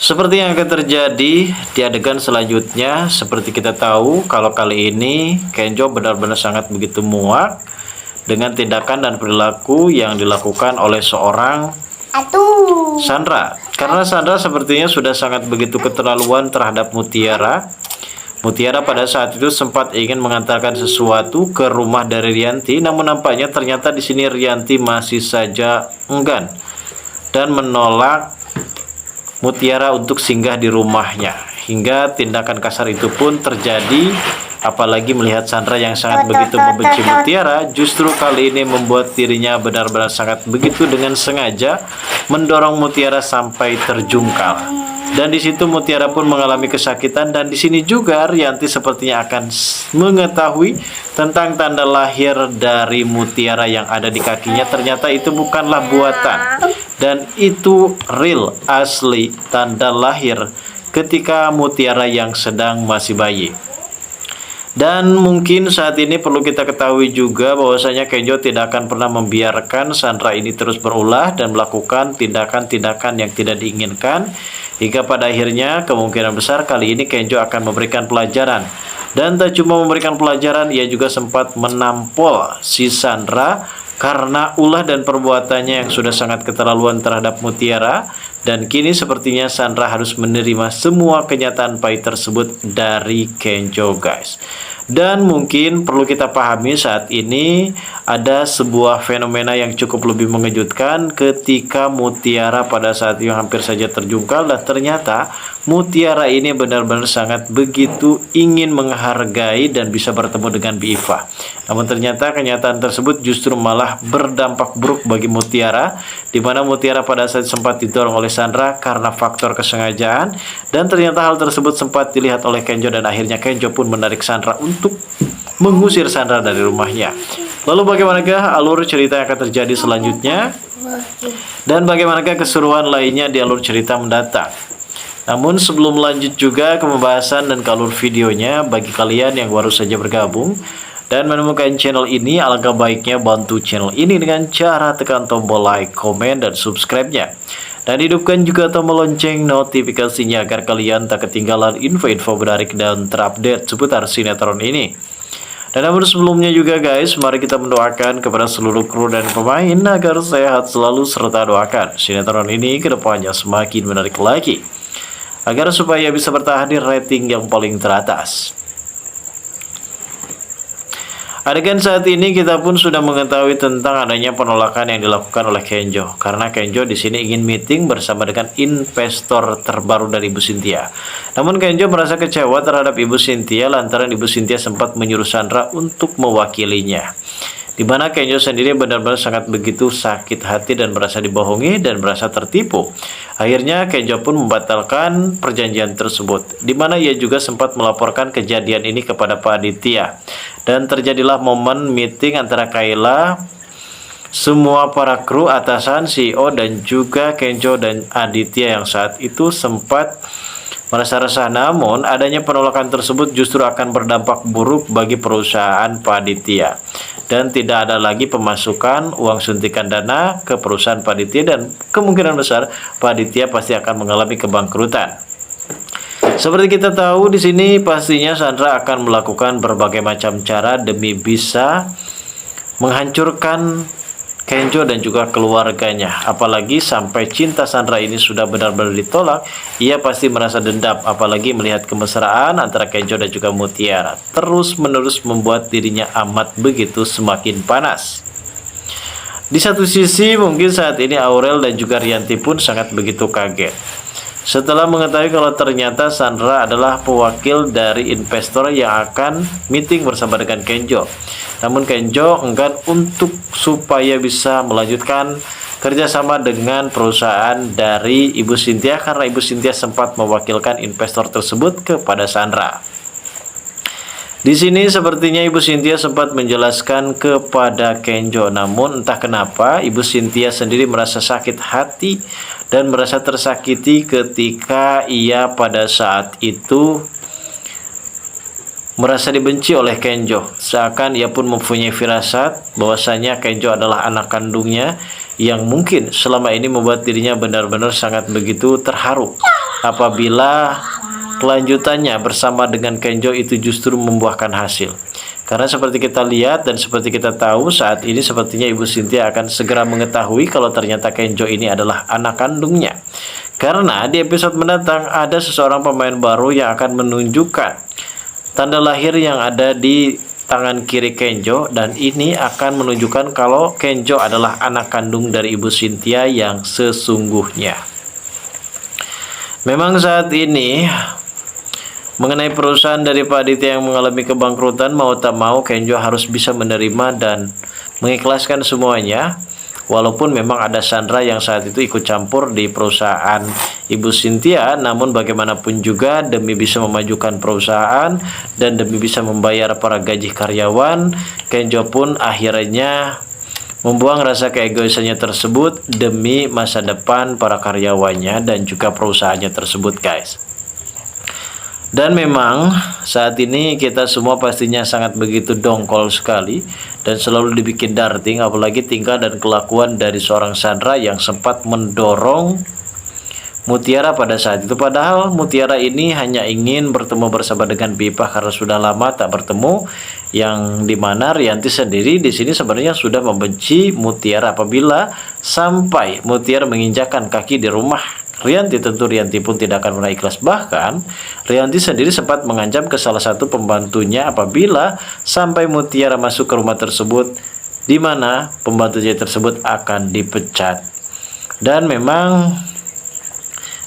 Seperti yang akan terjadi di adegan selanjutnya, seperti kita tahu kalau kali ini Kenjo benar-benar sangat begitu muak dengan tindakan dan perilaku yang dilakukan oleh seorang Sandra. Karena Sandra sepertinya sudah sangat begitu keterlaluan terhadap Mutiara. Mutiara pada saat itu sempat ingin mengantarkan sesuatu ke rumah dari Rianti, namun nampaknya ternyata di sini Rianti masih saja enggan dan menolak Mutiara untuk singgah di rumahnya. Hingga tindakan kasar itu pun terjadi, apalagi melihat Sandra yang sangat begitu membenci Mutiara, justru kali ini membuat dirinya benar-benar sangat begitu dengan sengaja mendorong Mutiara sampai terjungkal. Dan di situ Mutiara pun mengalami kesakitan, dan di sini juga Rianti sepertinya akan mengetahui tentang tanda lahir dari Mutiara yang ada di kakinya. Ternyata itu bukanlah buatan, dan itu real, asli tanda lahir ketika Mutiara yang sedang masih bayi. Dan mungkin saat ini perlu kita ketahui juga bahwasanya Kenjo tidak akan pernah membiarkan Sandra ini terus berulah dan melakukan tindakan-tindakan yang tidak diinginkan, hingga pada akhirnya kemungkinan besar kali ini Kenjo akan memberikan pelajaran. Dan tak cuma memberikan pelajaran, ia juga sempat menampol si Sandra karena ulah dan perbuatannya yang sudah sangat keterlaluan terhadap Mutiara. Dan kini sepertinya Sandra harus menerima semua kenyataan pahit tersebut dari Kenjo, guys. Dan mungkin perlu kita pahami saat ini ada sebuah fenomena yang cukup lebih mengejutkan ketika Mutiara pada saat itu hampir saja terjungkal, dan ternyata Mutiara ini benar-benar sangat begitu ingin menghargai dan bisa bertemu dengan Biiva. Namun ternyata kenyataan tersebut justru malah berdampak buruk bagi Mutiara, di mana Mutiara pada saat sempat didorong oleh Sandra karena faktor kesengajaan, dan ternyata hal tersebut sempat dilihat oleh Kenjo, dan akhirnya Kenjo pun menarik Sandra untuk mengusir Sandra dari rumahnya. Lalu bagaimanakah alur cerita yang akan terjadi selanjutnya? Dan bagaimanakah keseruan lainnya di alur cerita mendatang? Namun sebelum lanjut juga ke pembahasan dan ke alur videonya, bagi kalian yang baru saja bergabung dan menemukan channel ini, alangkah baiknya bantu channel ini dengan cara tekan tombol like, komen, dan subscribe-nya. Dan hidupkan juga tombol lonceng notifikasinya agar kalian tak ketinggalan info-info menarik dan terupdate seputar sinetron ini. Dan namun sebelumnya juga guys, mari kita mendoakan kepada seluruh kru dan pemain agar sehat selalu, serta doakan sinetron ini kedepannya semakin menarik lagi, agar supaya bisa bertahan di rating yang paling teratas. Adegan saat ini kita pun sudah mengetahui tentang adanya penolakan yang dilakukan oleh Kenjo, karena Kenjo di sini ingin meeting bersama dengan investor terbaru dari Ibu Cynthia. Namun Kenjo merasa kecewa terhadap Ibu Cynthia lantaran Ibu Cynthia sempat menyuruh Sandra untuk mewakilinya, di mana Kenjo sendiri benar-benar sangat begitu sakit hati dan merasa dibohongi dan merasa tertipu. Akhirnya Kenjo pun membatalkan perjanjian tersebut, di mana ia juga sempat melaporkan kejadian ini kepada Pak Aditya. Dan terjadilah momen meeting antara Kayla, semua para kru, atasan, CEO, dan juga Kenjo dan Aditya yang saat itu sempat merasa resah. Namun adanya penolakan tersebut justru akan berdampak buruk bagi perusahaan Pak Aditya, dan tidak ada lagi pemasukan uang suntikan dana ke perusahaan Pak Aditya, dan kemungkinan besar Pak Aditya pasti akan mengalami kebangkrutan. Seperti kita tahu di sini pastinya Sandra akan melakukan berbagai macam cara demi bisa menghancurkan Kenjo dan juga keluarganya. Apalagi sampai cinta Sandra ini sudah benar-benar ditolak, ia pasti merasa dendam, apalagi melihat kemesraan antara Kenjo dan juga Mutiara terus-menerus membuat dirinya amat begitu semakin panas. Di satu sisi mungkin saat ini Aurel dan juga Rianti pun sangat begitu kaget setelah mengetahui kalau ternyata Sandra adalah pewakil dari investor yang akan meeting bersama dengan Kenjo. Namun Kenjo enggan untuk supaya bisa melanjutkan kerjasama dengan perusahaan dari Ibu Cynthia, karena Ibu Cynthia sempat mewakilkan investor tersebut kepada Sandra. Di sini sepertinya Ibu Cynthia sempat menjelaskan kepada Kenjo, namun entah kenapa Ibu Cynthia sendiri merasa sakit hati dan merasa tersakiti ketika ia pada saat itu merasa dibenci oleh Kenjo. Seakan ia pun mempunyai firasat bahwasanya Kenjo adalah anak kandungnya, yang mungkin selama ini membuat dirinya benar-benar sangat begitu terharu apabila kelanjutannya bersama dengan Kenjo itu justru membuahkan hasil. Karena seperti kita lihat dan seperti kita tahu, saat ini sepertinya Ibu Cynthia akan segera mengetahui kalau ternyata Kenjo ini adalah anak kandungnya. Karena di episode mendatang ada seseorang pemain baru yang akan menunjukkan tanda lahir yang ada di tangan kiri Kenjo, dan ini akan menunjukkan kalau Kenjo adalah anak kandung dari Ibu Cynthia yang sesungguhnya. Memang saat ini mengenai perusahaan dari Pak Aditya yang mengalami kebangkrutan, mau tak mau Kenjo harus bisa menerima dan mengikhlaskan semuanya. Walaupun memang ada Sandra yang saat itu ikut campur di perusahaan Ibu Cynthia, namun bagaimanapun juga demi bisa memajukan perusahaan dan demi bisa membayar para gaji karyawan, Kenjo pun akhirnya membuang rasa keegoisannya tersebut demi masa depan para karyawannya dan juga perusahaannya tersebut, guys. Dan memang saat ini kita semua pastinya sangat begitu dongkol sekali dan selalu dibikin darting, apalagi tingkah dan kelakuan dari seorang Sandra yang sempat mendorong Mutiara pada saat itu. Padahal Mutiara ini hanya ingin bertemu bersama dengan Bipah karena sudah lama tak bertemu, yang dimana Rianti sendiri di sini sebenarnya sudah membenci Mutiara apabila sampai Mutiara menginjakkan kaki di rumah Rianti. Tentu Rianti pun tidak akan pernah ikhlas. Bahkan Rianti sendiri sempat mengancam ke salah satu pembantunya apabila sampai Mutiara masuk ke rumah tersebut, di mana pembantunya tersebut akan dipecat. Dan memang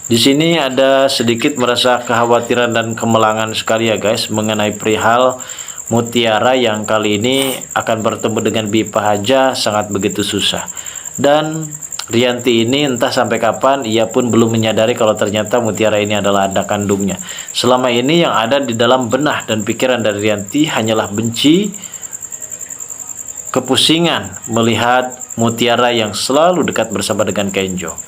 di sini ada sedikit merasa kekhawatiran dan kemelangan sekali ya guys, mengenai perihal Mutiara yang kali ini akan bertemu dengan Bipah aja sangat begitu susah. Dan Rianti ini entah sampai kapan ia pun belum menyadari kalau ternyata Mutiara ini adalah anak kandungnya. Selama ini yang ada di dalam benah dan pikiran dari Rianti hanyalah benci, kepusingan melihat Mutiara yang selalu dekat bersama dengan Kenjo.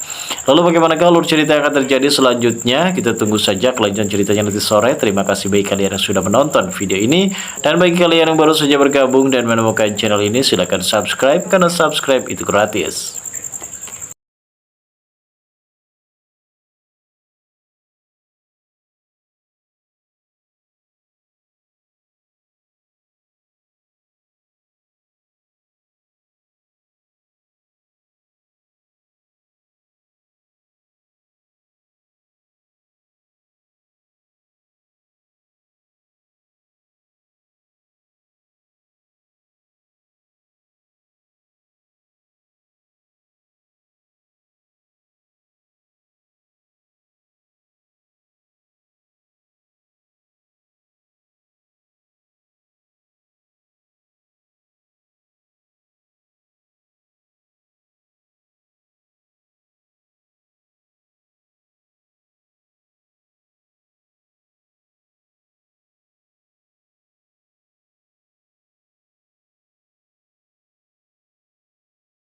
Lalu bagaimana alur cerita yang akan terjadi selanjutnya? Kita tunggu saja kelanjutan ceritanya nanti sore. Terima kasih bagi kalian yang sudah menonton video ini. Dan bagi kalian yang baru saja bergabung dan menemukan channel ini, silahkan subscribe karena subscribe itu gratis.